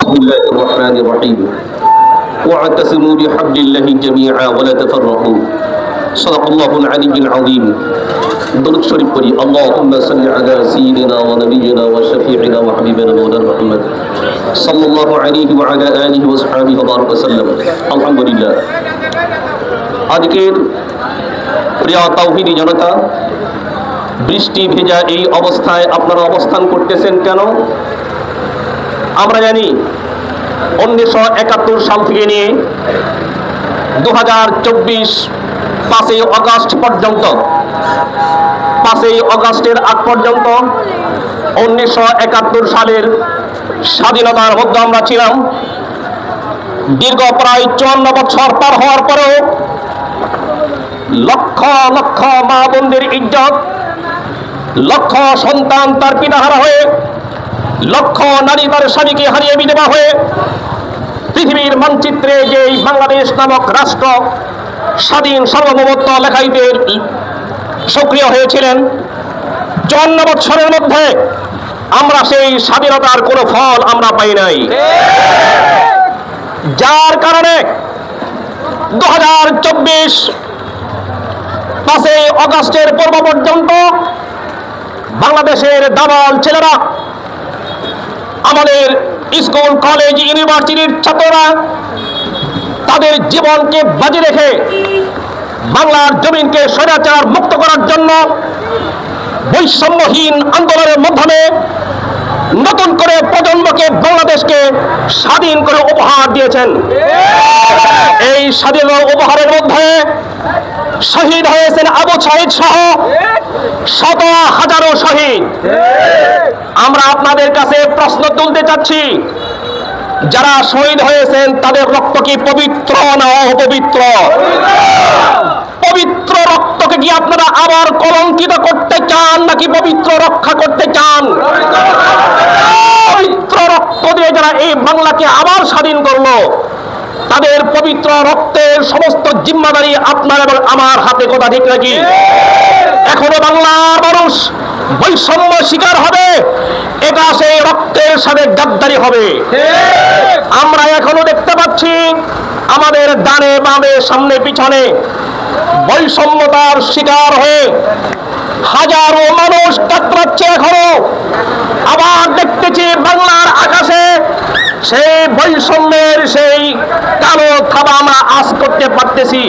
بسم الله الرحمن الرحيم واعتصموا بحبل الله جميعا ولا تفرقوا صدق الله العلي العظيم درود شريف পড়ি اللهم صل على سيدنا ونبينا وشفيعنا وحبيبنا مولانا محمد صلى الله عليه وعلى آله وصحبه وبارك وسلم الحمد لله আজকের প্রিয় তাওহীদি জনতা বৃষ্টি ভেজা এই অবস্থায় আপনারা অবস্থান করতেছেন কেন? আমরা জানি 1971 সাল থেকে নিয়ে 2024 5ই আগস্ট পর্যন্ত 5ই আগস্টের আগ পর্যন্ত 1971 সালের স্বাধীনতার মধ্যে আমরা ছিলাম। দীর্ঘ প্রায় 54 বছর পার হওয়ার পরেও লক্ষ লক্ষ মা বোনদের ইজ্জত, লক্ষ সন্তান তার পিতাহারা হয়ে, লক্ষ নারী তার স্বামীকে হারিয়ে বিধবা হয়ে পৃথিবীর মানচিত্রে যে বাংলাদেশ নামক রাষ্ট্র স্বাধীন সার্বভৌমত্ব লেখাইতে সক্রিয় হয়েছিলেন, 54 বছরের মধ্যে আমরা সেই স্বাধীনতার কোনো ফল আমরা পাই নাই। যার কারণে 2024 5ই আগস্টের পূর্ব পর্যন্ত বাংলাদেশের দামাল ছেলেরা, আমাদের স্কুল কলেজ ইউনিভার্সিটির ছাত্ররা তাদের জীবনকে বাজি রেখে বাংলার জমিনকে স্বৈরাচার মুক্ত করার জন্য বৈষম্যহীন আন্দোলনের মাধ্যমে নতুন করে প্রজন্মকে বাংলাদেশকে স্বাধীন করে উপহার দিয়েছেন। এই স্বাধীন উপহারের মধ্যে শহীদ হয়েছেন আবু সাঈদ সহ শত হাজারো শহীদ। আমরা আপনাদের কাছে প্রশ্ন তুলতে চাচ্ছি, যারা শহীদ হয়েছেন তাদের রক্ত কি পবিত্র না অপবিত্র? পবিত্র রক্তকে কি আপনারা আবার কলঙ্কিত করতে চান নাকি পবিত্র রক্ষা করতে চান? পবিত্র রক্ত দিয়ে যারা এই বাংলাকে আবার স্বাধীন করলো, তাদের পবিত্র রক্তের সমস্ত জিম্মাদারি আপনার এবং আমার হাতে, কথা ঠিক নাকি? এখনো বাংলার মানুষ বৈষম্য শিকার হবে, এটা সেই রক্তের সাথে গাদ্দারি হবে। আমরা এখনো দেখতে পাচ্ছি আমাদের ডানে বামে সামনে পিছনে বৈষম্যতার শিকার হয়ে হাজারো মানুষ কাতরাচ্ছে এখনো। আবার দেখতেছি বাংলার আকাশে সেই বৈষম্যের সেই কালো থাবা আমরা আজ করতে পারতেছি।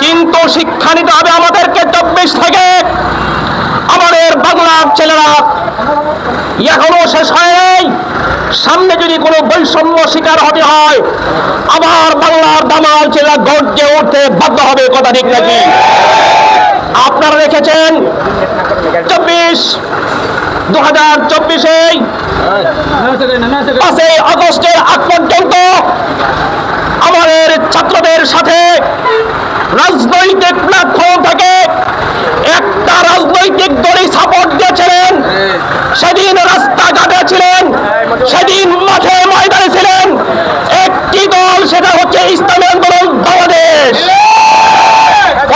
কিন্তু শিক্ষা নিতে হবে আমাদেরকে 24 থেকে। আমাদের বাংলার ছেলেরা এখনো শেষ হয়, সামনে যদি কোনো বৈষম্য শিকার হতে হয় আবার বাংলার দামাল ছেলেরা গর্জে উঠতে বাধ্য হবে, কথা ঠিক নাকি? আপনারা রেখেছেন 2024 5ই আগস্টের আগ পর্যন্ত আমাদের ছাত্রদের সাথে রাজনৈতিক প্ল্যাটফর্ম থেকে একটা রাজনৈতিক দলই সাপোর্ট দিয়েছিলেন। সেদিন রাস্তাঘাটে ছিলেন, সেদিন মাঠে ময়দানে ছিলেন একটি দল, সেটা হচ্ছে ইসলামী আন্দোলন বাংলাদেশ।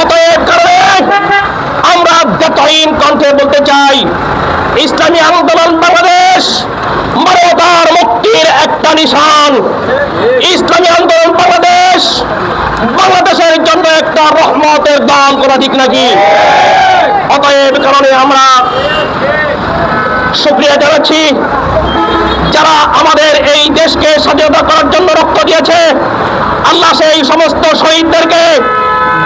অতএব কারণে আমরা দ্ব্যর্থহীন কণ্ঠে বলতে চাই, ইসলামী আন্দোলন বাংলাদেশ মানবতার মুক্তির একটা নিশান। ইসলামী আন্দোলন বাংলাদেশ বাংলাদেশের জন্য একটা রহমতের দল, করা ঠিক নাকি? অতএব কারণে আমরা শুকরিয়া জানাচ্ছি যারা আমাদের এই দেশকে স্বাধীনতা করার জন্য রক্ত দিয়েছে। আল্লাহ সেই সমস্ত শহীদদেরকে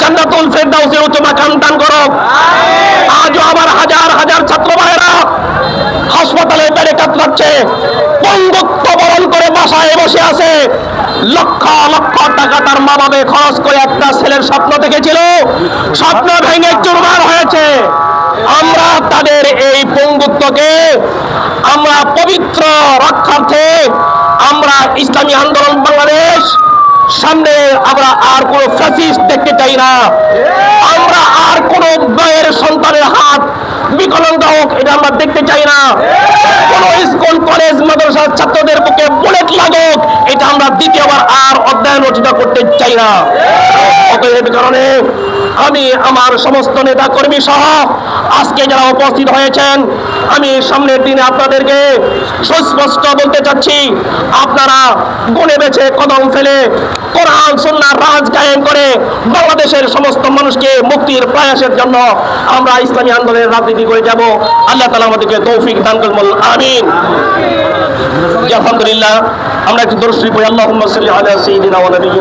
জান্নাতুল ফেরদাউসের উচ্চ মাকাম দান করুক। আজও আমার হাজার হাজার ছাত্র ভাইয়েরা হাসপাতালে বেড়ে কাতরাচ্ছে, পঙ্গুত্ব বরণ করে বাসায় বসে আছে। লক্ষ লক্ষ টাকা তার মা বাবা খরচ করে একটা ছেলের স্বপ্ন দেখেছিল, স্বপ্ন ভেঙে চুরমার হয়েছে। আমরা তাদের এই পঙ্গুত্বকে আমরা পবিত্র রক্ষার্থে আমরা ইসলামী আন্দোলন বাংলাদেশ সামনে আমরা আর কোন ফ্যাসিস্ট দেখতে চাই না। আমরা আর কোন মায়ের সন্তানের হাত বিকলাঙ্গ হোক, এটা আমরা দেখতে চাই না। কোন স্কুল কলেজ মাদ্রাসার ছাত্রদের বুকে বুলেট লাগুক, এটা আমরা দ্বিতীয়বার আর অধ্যয়ন রচনা করতে চাই না। অতএব কারণে আমি আমার সমস্ত নেতা কর্মী সহ আজকে যারা উপস্থিত হয়েছেন, আমি সামনের দিনে আপনাদেরকে সুস্পষ্ট বলতে চাচ্ছি, আপনারা গুণে বেছে কদম ফেলে কোরআন সুন্নাহর রাজ কায়েম করে বাংলাদেশের সমস্ত মানুষকে মুক্তির প্রয়াসের জন্য আমরা ইসলামী আন্দোলনের রাজনীতি করে যাব। আল্লাহ তাআলা আমাদেরকে তৌফিক দান করুন, আমিন। আলহামদুলিল্লাহ, আমরা একটু দরুদ শরীফ পড়ি। আল্লাহুম্মা সাল্লি আলা সাইয়্যিদিনা ওয়া নাবিয়্যিনা